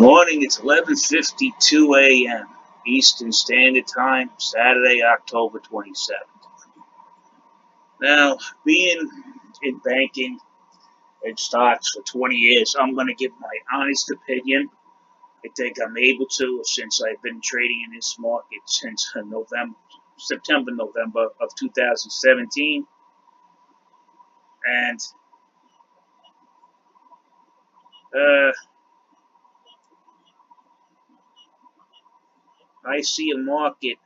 Morning, it's 11:52 a.m. Eastern Standard Time, Saturday, October 27th. Now, being in banking and stocks for 20 years, I'm going to give my honest opinion. I think I'm able to since I've been trading in this market since November of 2017. And uh, I see a market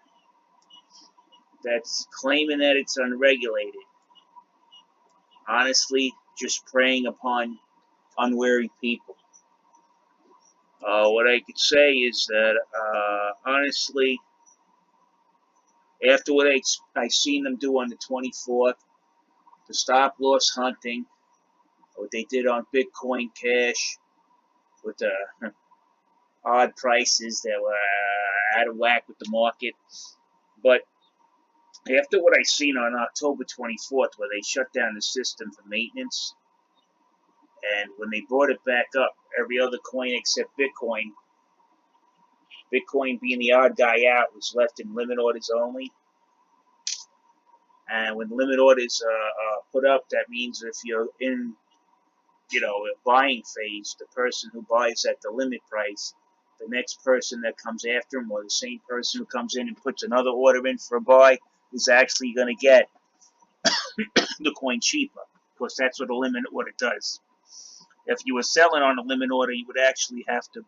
that's claiming that it's unregulated. Honestly, just preying upon unwary people. What I could say is that, honestly, after what I seen them do on the 24th, the stop loss hunting, what they did on Bitcoin Cash with the odd prices that were out of whack with the market. But after what I seen on October 24th, where they shut down the system for maintenance, and when they brought it back up, every other coin except Bitcoin being the odd guy out, was left in limit orders only. And when limit orders are put up, that means if you're in, a buying phase, the person who buys at the limit price, the next person that comes after him, or the same person who comes in and puts another order in for a buy, is actually going to get the coin cheaper, because that's what a limit order does. If you were selling on a limit order, you would actually have to,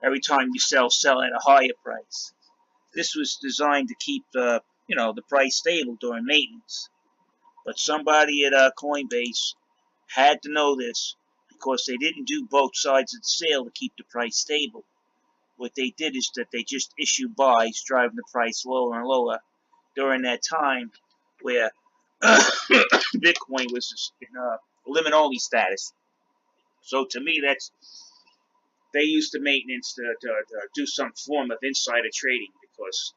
every time you sell at a higher price. This was designed to keep the price stable during maintenance. But somebody at Coinbase had to know this, because they didn't do both sides of the sale to keep the price stable. What they did is that they just issued buys, driving the price lower and lower during that time where Bitcoin was in limit-only status. So to me, they used the maintenance to do some form of insider trading, because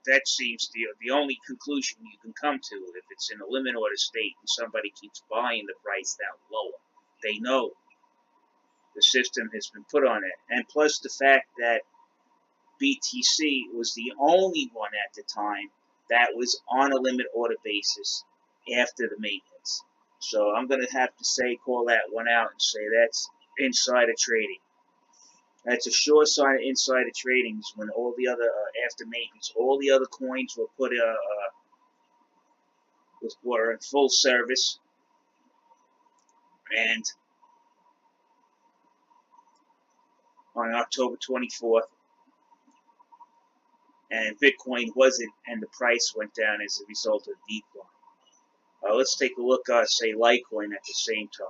that seems the only conclusion you can come to if it's in a limit order state and somebody keeps buying the price down lower. They know the system has been put on it. And plus the fact that BTC was the only one at the time that was on a limit order basis after the maintenance. So I'm going to have to call that one out and say that's insider trading. That's a sure sign of insider trading when all the other, after maintenance, all the other coins were were in full service, and on October 24th, and Bitcoin wasn't, and the price went down as a result of decline. Let's take a look at, say, Litecoin at the same time.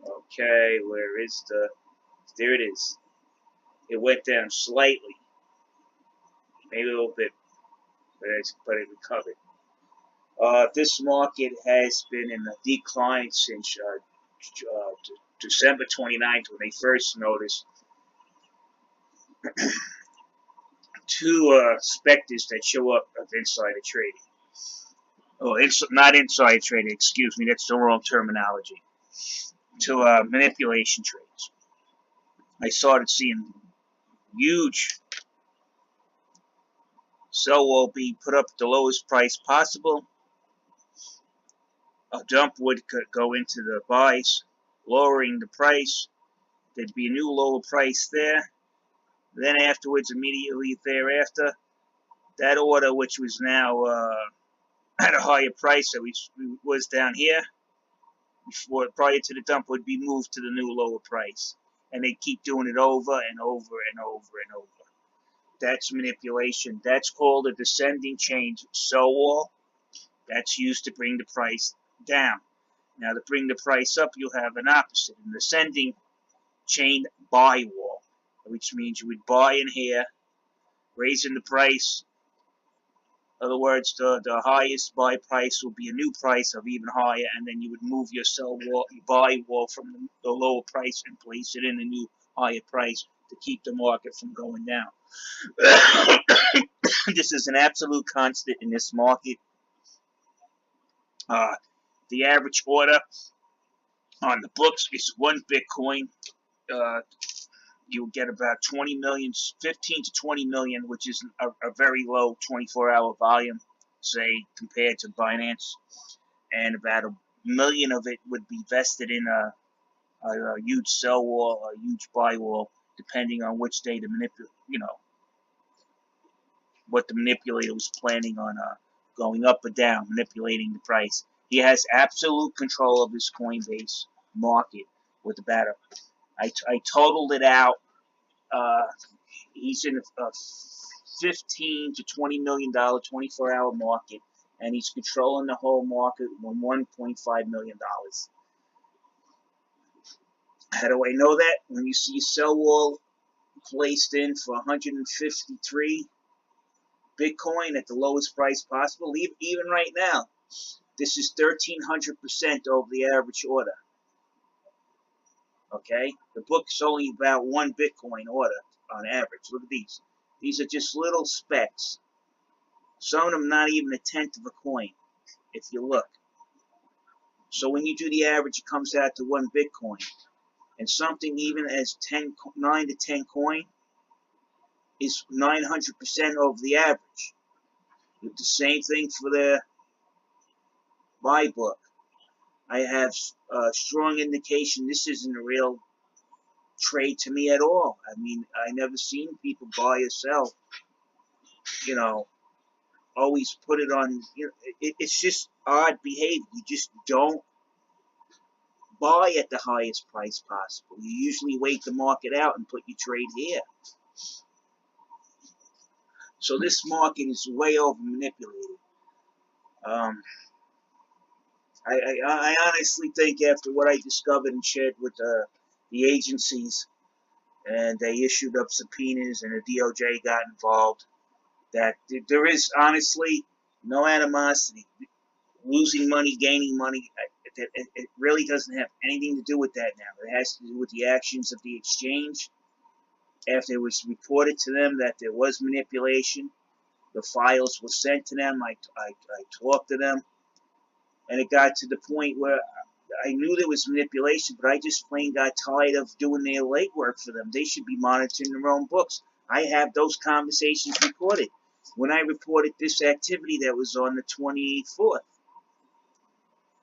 Okay, where is there it is. It went down slightly, maybe a little bit, but it recovered. This market has been in a decline since December 29th, when they first noticed two specters that show up of insider trading. Oh, not insider trading, excuse me, that's the wrong terminology. To manipulation trades. I started seeing huge sell wall being put up at the lowest price possible. A dump would go into the buys, lowering the price. There'd be a new lower price there. Then afterwards, immediately thereafter, that order, which was now at a higher price that was down here, prior to the dump, would be moved to the new lower price. And they keep doing it over and over and over and over. That's manipulation. That's called a descending chain sell wall. That's used to bring the price down. Now, to bring the price up, you'll have an opposite, an ascending chain buy wall, which means you would buy in here, raising the price. In other words, the highest buy price will be a new price of even higher, and then you would move your sell wall, your buy wall from the lower price and place it in the new higher price to keep the market from going down. This is an absolute constant in this market. The average order On the books, it's 1 Bitcoin. You'll get about 20 million, 15 to 20 million, which is a very low 24-hour volume, say, compared to Binance. And about a million of it would be vested in a huge sell wall, a huge buy wall, depending on which day the what the manipulator was planning on going up or down, manipulating the price. He has absolute control of this Coinbase market with about I totaled it out. He's in a 15 to $20 million 24-hour market, and he's controlling the whole market with $1.5 million. How do I know that? When you see a sell wall placed in for 153 Bitcoin at the lowest price possible, even right now, this is 1,300% over the average order. Okay? The book's only about 1 Bitcoin order on average. Look at these. These are just little specks. Some of them not even a tenth of a coin, if you look. So when you do the average, it comes out to 1 Bitcoin. And something even as 9 to 10 coin is 900% over the average. The same thing for the buy book. I have a strong indication this isn't a real trade to me at all. I mean, I never seen people buy or sell. Always put it on. It's just odd behavior. You just don't buy at the highest price possible. You usually wait the market out and put your trade here. So this market is way over manipulated. I honestly think after what I discovered and shared with the agencies, and they issued up subpoenas and the DOJ got involved, that there is honestly no animosity. Losing money, gaining money, it really doesn't have anything to do with that now. It has to do with the actions of the exchange. After it was reported to them that there was manipulation, the files were sent to them. I talked to them, and it got to the point where I knew there was manipulation, but I just plain got tired of doing their legwork for them. They should be monitoring their own books. I have those conversations recorded. When I reported this activity that was on the 24th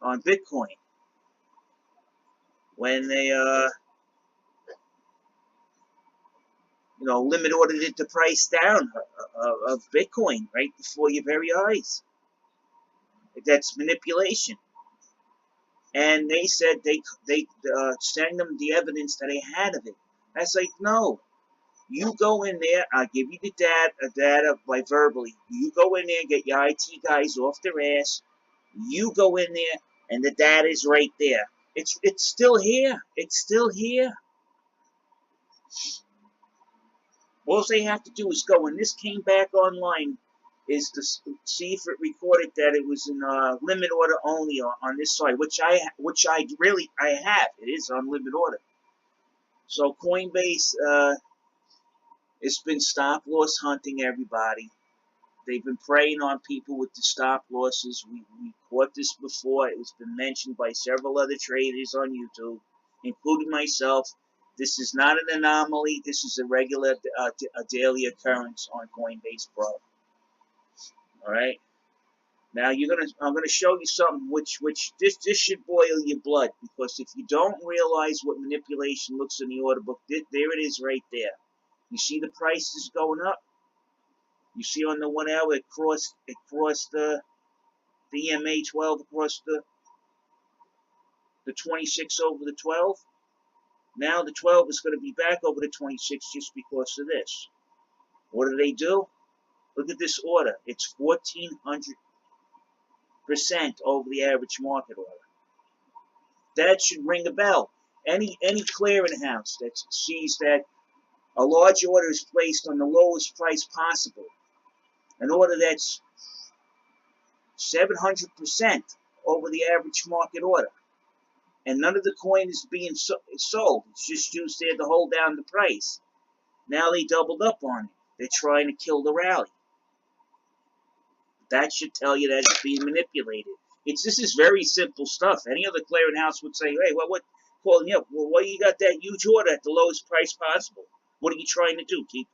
on Bitcoin, when they limit ordered it the price down of Bitcoin right before your very eyes. That's manipulation. And they said they send them the evidence that they had of it. I was like, no. You go in there, I'll give you the data by verbally. You go in there, get your IT guys off their ass. You go in there, and the data is right there. It's still here. It's still here. All they have to do is go. When this came back online, is to see if it recorded that it was in limit order only on this side, which I have. It is on limit order. So Coinbase, it's been stop loss hunting everybody. They've been preying on people with the stop losses. We caught this before. It's been mentioned by several other traders on YouTube, including myself. This is not an anomaly. This is a regular, a daily occurrence on Coinbase Pro. All right. Now I'm gonna show you something which this should boil your blood, because if you don't realize what manipulation looks in the order book, there it is right there. You see the prices going up. You see on the 1 hour it crossed the EMA 12 across the 26 over the 12. Now the 12 is going to be back over the 26 just because of this. What do? Look at this order. It's 1,400% over the average market order. That should ring a bell. Any clearinghouse that sees that a large order is placed on the lowest price possible, an order that's 700% over the average market order, and none of the coin is being sold. It's just used there to hold down the price. Now they doubled up on it. They're trying to kill the rally. That should tell you that it's being manipulated. This is very simple stuff. Any other clearinghouse would say, hey, well, what calling you up? Well, why you got that huge order at the lowest price possible? What are you trying to do? Keep,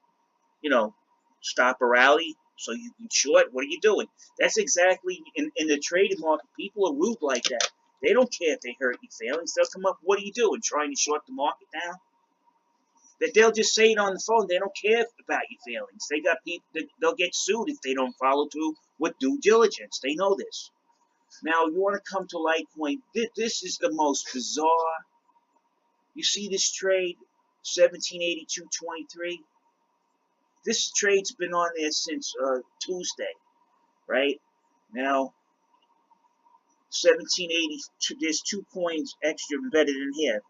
you know, stop a rally so you can short? What are you doing? That's exactly in the trading market. People are rude like that. They don't care if they hurt your feelings. They'll come up, what are you doing? Trying to short the market down? That they'll just say it on the phone. They don't care about your feelings. They got people that they'll get sued if they don't follow through with due diligence. They know this. Now you want to come to Litecoin. This is the most bizarre. You see this trade, 1782.23. This trade's been on there since Tuesday, right? Now 1782. There's 2 coins extra embedded in here.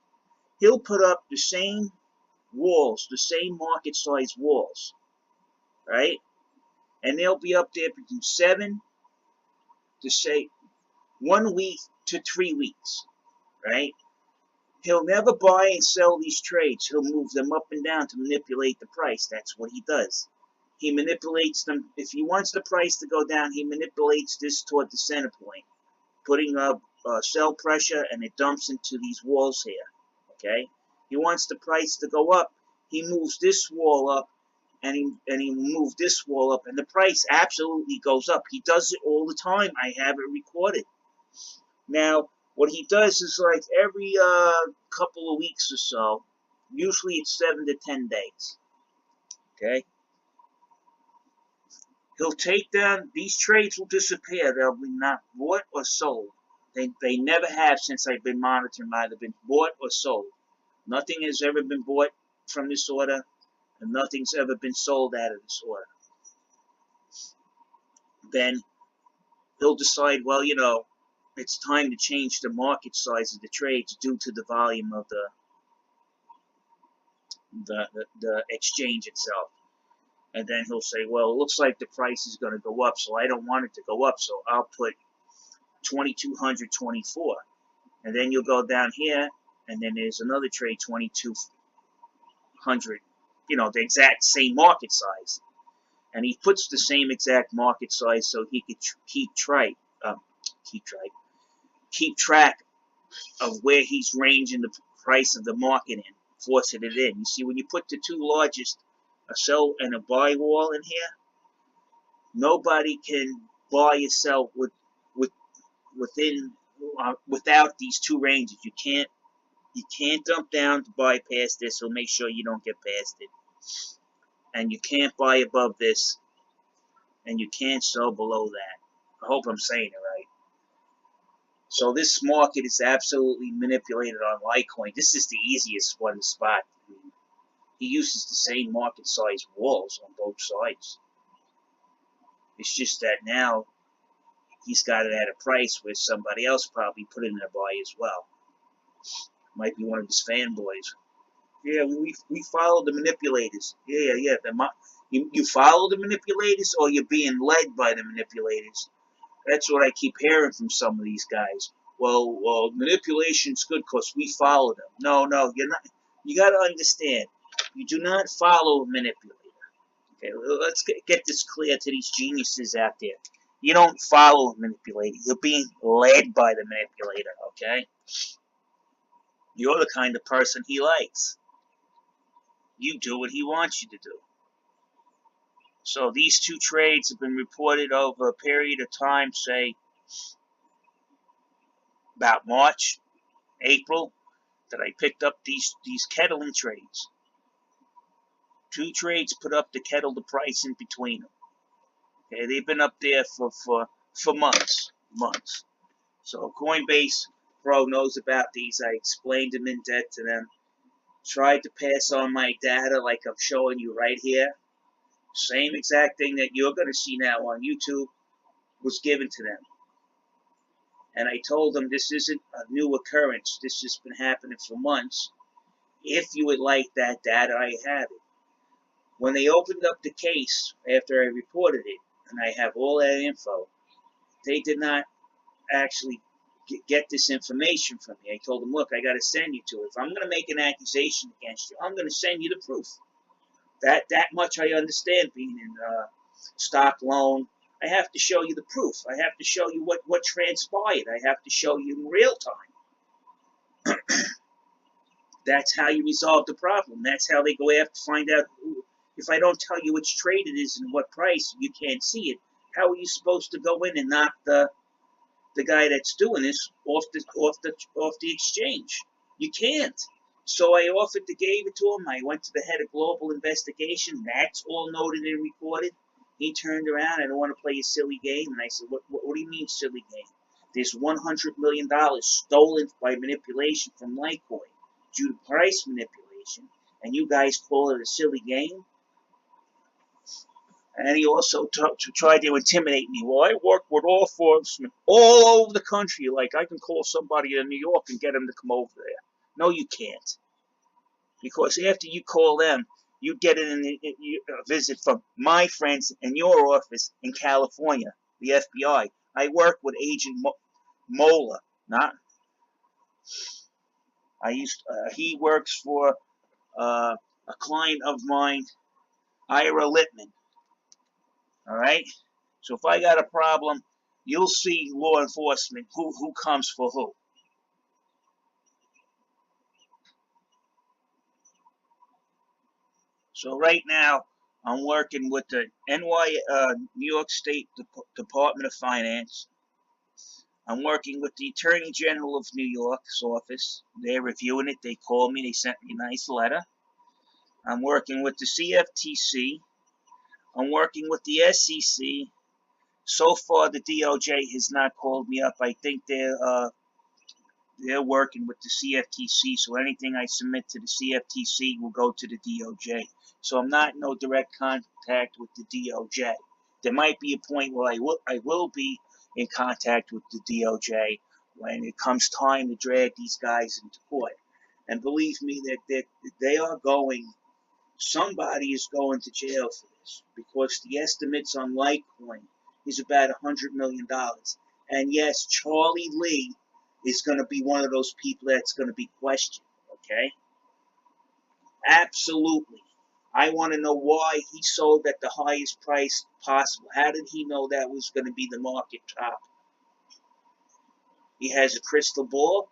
He'll put up the same walls, the same market size walls, right? And they'll be up there between 7 to say 1 week to 3 weeks, right? He'll never buy and sell these trades. He'll move them up and down to manipulate the price. That's what he does. He manipulates them. If he wants the price to go down, he manipulates this toward the center point, putting up sell pressure, and it dumps into these walls here, okay? He wants the price to go up. He moves this wall up, and he moves this wall up, and the price absolutely goes up. He does it all the time. I have it recorded. Now, what he does is like every couple of weeks or so, usually it's 7 to 10 days, okay? He'll take down, these trades will disappear. They'll be not bought or sold. They never have since I've been monitoring, either been bought or sold. Nothing has ever been bought from this order, and nothing's ever been sold out of this order. Then he'll decide, well, you know, it's time to change the market size of the trades due to the volume of the exchange itself. And then he'll say, well, it looks like the price is going to go up, so I don't want it to go up, so I'll put 2224. And then you'll go down here, and then there's another trade, 2200, you know, the exact same market size. And he puts the same exact market size so he could keep track of where he's ranging the price of the market in, forcing it in. You see, when you put the two largest, a sell and a buy wall in here, nobody can buy or sell without these two ranges. You can't dump down to buy past this, so make sure you don't get past it. And you can't buy above this, and you can't sell below that. I hope I'm saying it right. So this market is absolutely manipulated on Litecoin. This is the easiest one to spot. I mean, he uses the same market size walls on both sides. It's just that now he's got it at a price where somebody else probably put in a buy as well. Might be one of his fanboys. Yeah, we follow the manipulators. Yeah. You follow the manipulators, or you're being led by the manipulators. That's what I keep hearing from some of these guys. Well, manipulation's good because we follow them. No, you're not. You got to understand, you do not follow a manipulator. Okay, let's get this clear to these geniuses out there. You don't follow a manipulator. You're being led by the manipulator, okay? You're the kind of person he likes. You do what he wants you to do. So these two trades have been reported over a period of time, say about March, April, that I picked up these kettling trades. Two trades put up to kettle the price in between them. Okay, they've been up there for months. So Coinbase Pro knows about these. I explained them in depth to them. Tried to pass on my data like I'm showing you right here. Same exact thing that you're going to see now on YouTube was given to them. And I told them this isn't a new occurrence. This has been happening for months. If you would like that data, I have it. When they opened up the case after I reported it, and I have all that info, they did not actually get this information from me. I told them, look, I got to send you to it. If I'm going to make an accusation against you, I'm going to send you the proof. That much I understand, being in stock loan, I have to show you the proof. I have to show you what transpired. I have to show you in real time. That's how you resolve the problem. That's how they go after to find out. If I don't tell you which trade it is and what price, you can't see it. How are you supposed to go in and knock the guy that's doing this off the exchange? You can't. So I offered to give it to him. I went to the head of global investigation. That's all noted and recorded. He turned around. I don't want to play a silly game. And I said, what do you mean silly game? There's $100 million stolen by manipulation from Litecoin due to price manipulation, and you guys call it a silly game? And he also tried to intimidate me. Well, I work with all enforcement all over the country. Like, I can call somebody in New York and get them to come over there. No, you can't. Because after you call them, you get a visit from my friends in your office in California, the FBI. I work with Agent Mola. He works for a client of mine, Ira Littman. All right? So if I got a problem, you'll see law enforcement, who comes for who. So right now, I'm working with the New York State Department of Finance. I'm working with the Attorney General of New York's office. They're reviewing it. They called me. They sent me a nice letter. I'm working with the CFTC. I'm working with the SEC. So far, the DOJ has not called me up. I think they're working with the CFTC, so anything I submit to the CFTC will go to the DOJ. So I'm not in no direct contact with the DOJ. There might be a point where I will be in contact with the DOJ when it comes time to drag these guys into court. And believe me, that they are going. Somebody is going to jail for this, because the estimates on Litecoin is about $100 million. And yes, Charlie Lee is going to be one of those people that's going to be questioned, okay? Absolutely. I want to know why he sold at the highest price possible. How did he know that was going to be the market top? He has a crystal ball?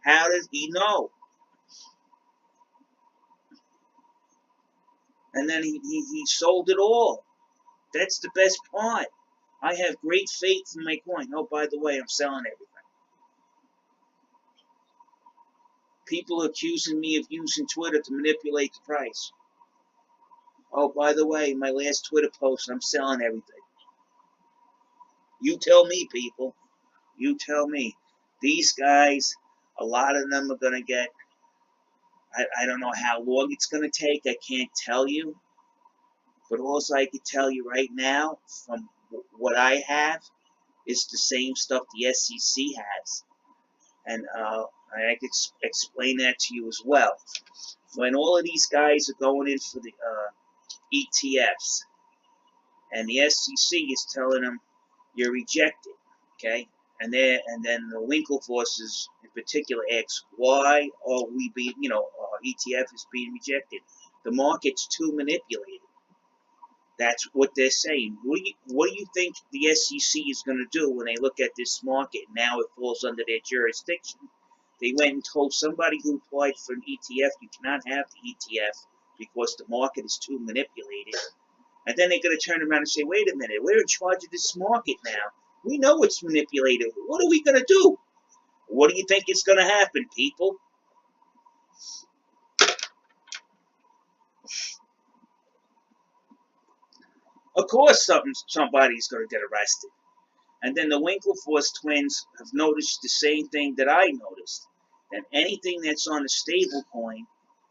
How did he know? And then he sold it all. That's the best part. I have great faith in my coin. Oh, by the way, I'm selling everything. People are accusing me of using Twitter to manipulate the price. Oh, by the way, my last Twitter post, I'm selling everything. You tell me, people. You tell me. These guys, a lot of them are going to get, I don't know how long it's going to take. I can't tell you. But all I can tell you right now, from what I have, is the same stuff the SEC has. And I can explain that to you as well. When all of these guys are going in for the ETFs, and the SEC is telling them you're rejected, okay? And then the Winklevoss in particular asks, why are we being, our ETF is being rejected? The market's too manipulated. That's what they're saying. What do you think the SEC is going to do when they look at this market? Now it falls under their jurisdiction. They went and told somebody who applied for an ETF, you cannot have the ETF because the market is too manipulated. And then they're going to turn around and say, wait a minute, we're in charge of this market now. We know it's manipulated. What are we going to do? What do you think is going to happen, people? Of course somebody's going to get arrested. And then the Winklevoss twins have noticed the same thing that I noticed. That anything that's on a stable coin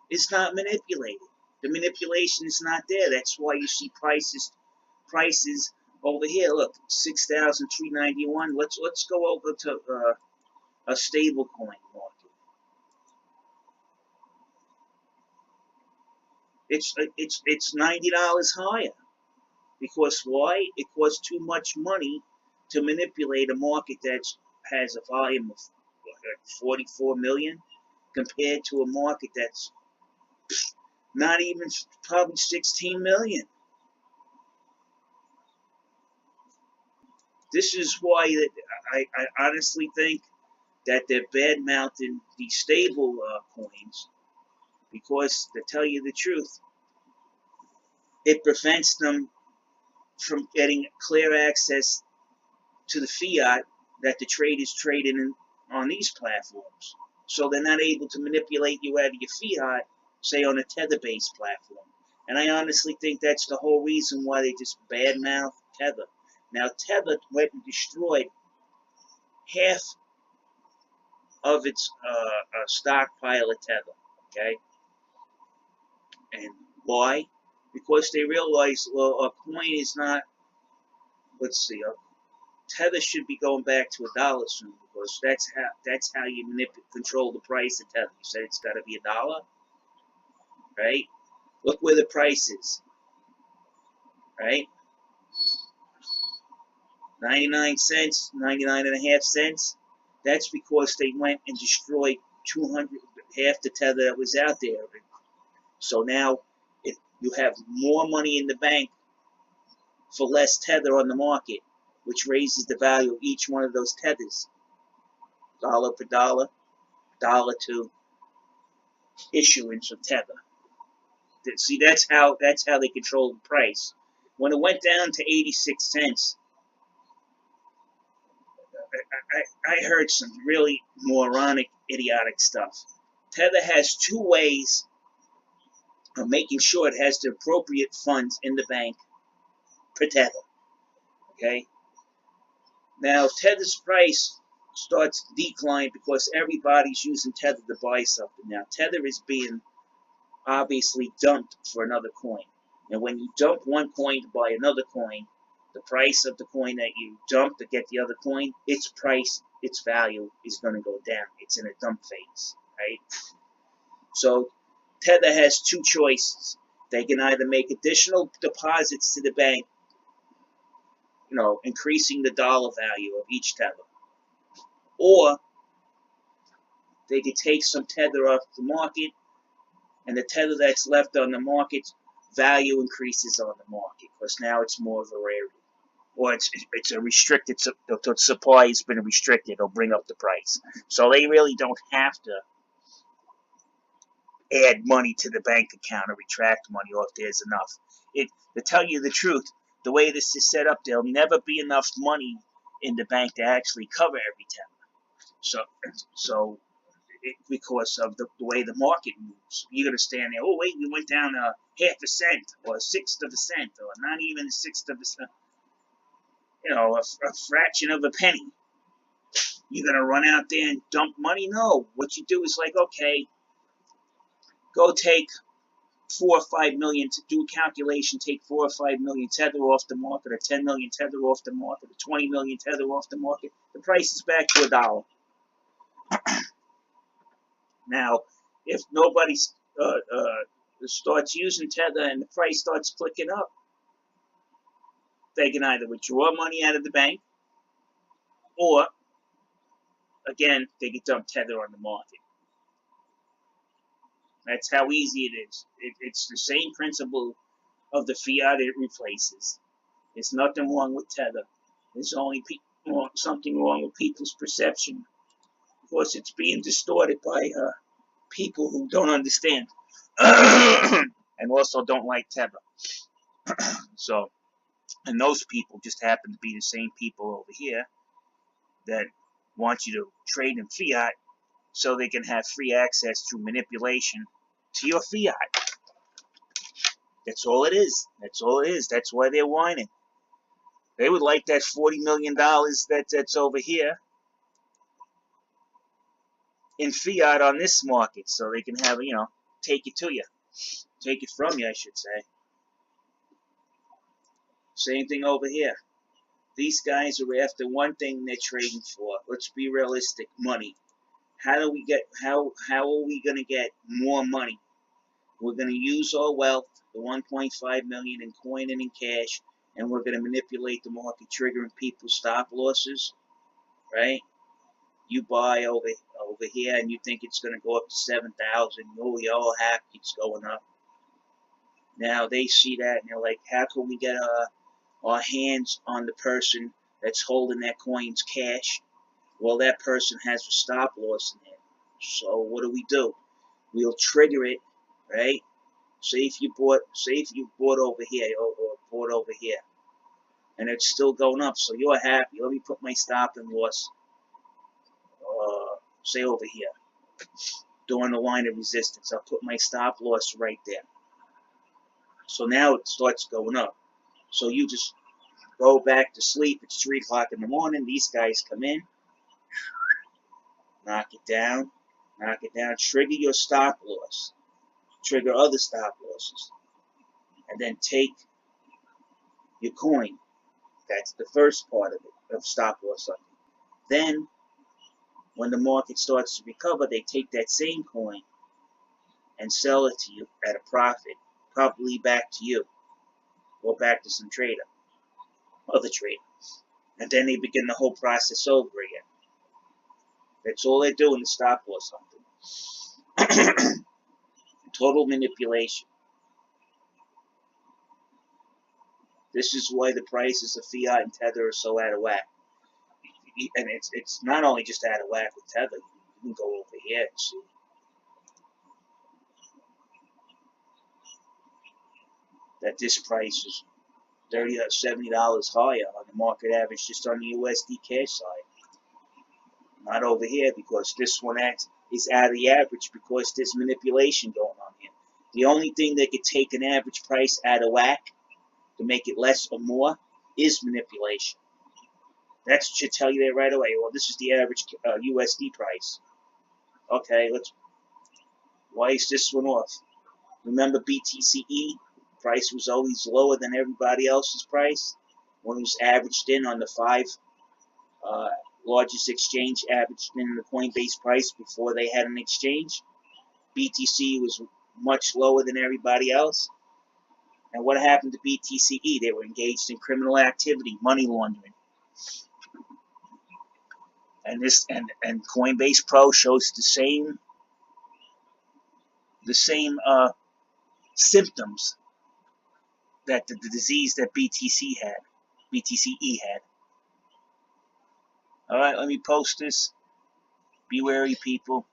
is not manipulated. The manipulation is not there. That's why you see prices over here. Look, 6,391. Let's go over to a stable coin market. It's $90 higher. Because why? It costs too much money to manipulate a market that has a volume of 44 million compared to a market that's not even probably 16 million. This is why that I honestly think that they're bad mouthing these stable coins, because to tell you the truth, it prevents them from getting clear access to the fiat that the traders traded in on these platforms. So they're not able to manipulate you out of your fiat, say on a Tether-based platform. And I honestly think that's the whole reason why they just badmouth Tether. Now Tether went and destroyed half of its stockpile of Tether. Okay, and why? Because they realized, well, a coin is not. Let's see, Tether should be going back to $1 soon, because that's how you control the price of Tether. You said it's got to be $1, right? Look where the price is, right? 99 cents, 99.5 cents. That's because they went and destroyed 200, half the Tether that was out there. So now you have more money in the bank for less Tether on the market, which raises the value of each one of those Tethers. Dollar per dollar, dollar to issuance of Tether. See, that's how they control the price. When it went down to 86 cents, I heard some really moronic, idiotic stuff. Tether has two ways of making sure it has the appropriate funds in the bank per Tether. Okay? Now, Tether's price starts to decline because everybody's using Tether to buy something. Now, Tether is being obviously dumped for another coin. And when you dump one coin to buy another coin, the price of the coin that you dump to get the other coin, its price, its value is going to go down. It's in a dump phase, right? So Tether has two choices. They can either make additional deposits to the bank, increasing the dollar value of each Tether, or they could take some Tether off the market, and the Tether that's left on the market value increases on the market, because now it's more of a rarity, or it's a restricted, the supply has been restricted. It'll bring up the price. So they really don't have to add money to the bank account or retract money, or if there's enough. To tell you the truth, the way this is set up, there'll never be enough money in the bank to actually cover every Tether. So because of the way the market moves, you're going to stand there, oh wait, we went down half a cent, or a sixth of a cent, or not even a sixth of a cent, a fraction of a penny. You're going to run out there and dump money? No. What you do is like, okay, go take 4 or 5 million, to do a calculation, take 4 or 5 million Tether off the market, or 10 million Tether off the market, or 20 million Tether off the market. The price is back to $1. Now, if nobody starts using Tether and the price starts clicking up, they can either withdraw money out of the bank, or, again, they can dump Tether on the market. That's how easy it is. It's the same principle of the fiat it replaces. There's nothing wrong with Tether. There's only something wrong with people's perception. Of course, it's being distorted by people who don't understand and also don't like Tether. So, and those people just happen to be the same people over here that want you to trade in fiat so they can have free access through manipulation to your fiat. That's all it is. That's all it is. That's why they're whining. They would like that $40 million that's over here in fiat on this market, so they can have, take it to you. Take it from you, I should say. Same thing over here. These guys are after one thing they're trading for. Let's be realistic, money. How are we going to get more money? We're going to use our wealth, the 1.5 million in coin and in cash, and we're going to manipulate the market, triggering people's stop losses, right? You buy over here and you think it's going to go up to 7,000. Oh, you're all happy it's going up. Now they see that and they're like, how can we get our hands on the person that's holding that coin's cash. Well, that person has a stop loss in it. So what do? We'll trigger it, right? Say if you bought over here or bought over here, and it's still going up, so you're happy. Let me put my stop and loss, say over here, during the line of resistance. I'll put my stop loss right there. So now it starts going up. So you just go back to sleep. It's 3 o'clock in the morning. These guys come in, knock it down, trigger your stop loss, trigger other stop losses, and then take your coin. That's the first part of it, of stop loss. Then, when the market starts to recover, they take that same coin and sell it to you at a profit, probably back to you, or back to some other trader. And then they begin the whole process over again. That's all they're doing is stop loss hunting. Total manipulation. This is why the prices of fiat and tether are so out of whack. And it's not only just out of whack with tether. You can go over here and see. That this price is $30 or $70 higher on the market average just on the USD cash side. Not over here, because this one is out of the average because there's manipulation going on here. The only thing that could take an average price out of whack to make it less or more is manipulation. That should tell you that right away. Well, this is the average USD price. Okay, why is this one off? Remember BTCE? Price was always lower than everybody else's price when it was averaged in on the 5 largest exchange, averaged in the Coinbase price before they had an exchange. BTC was much lower than everybody else. And what happened to BTCE? They were engaged in criminal activity, money laundering. And Coinbase Pro shows the same symptoms that the disease that BTCE had. All right, let me post this. Be wary, people.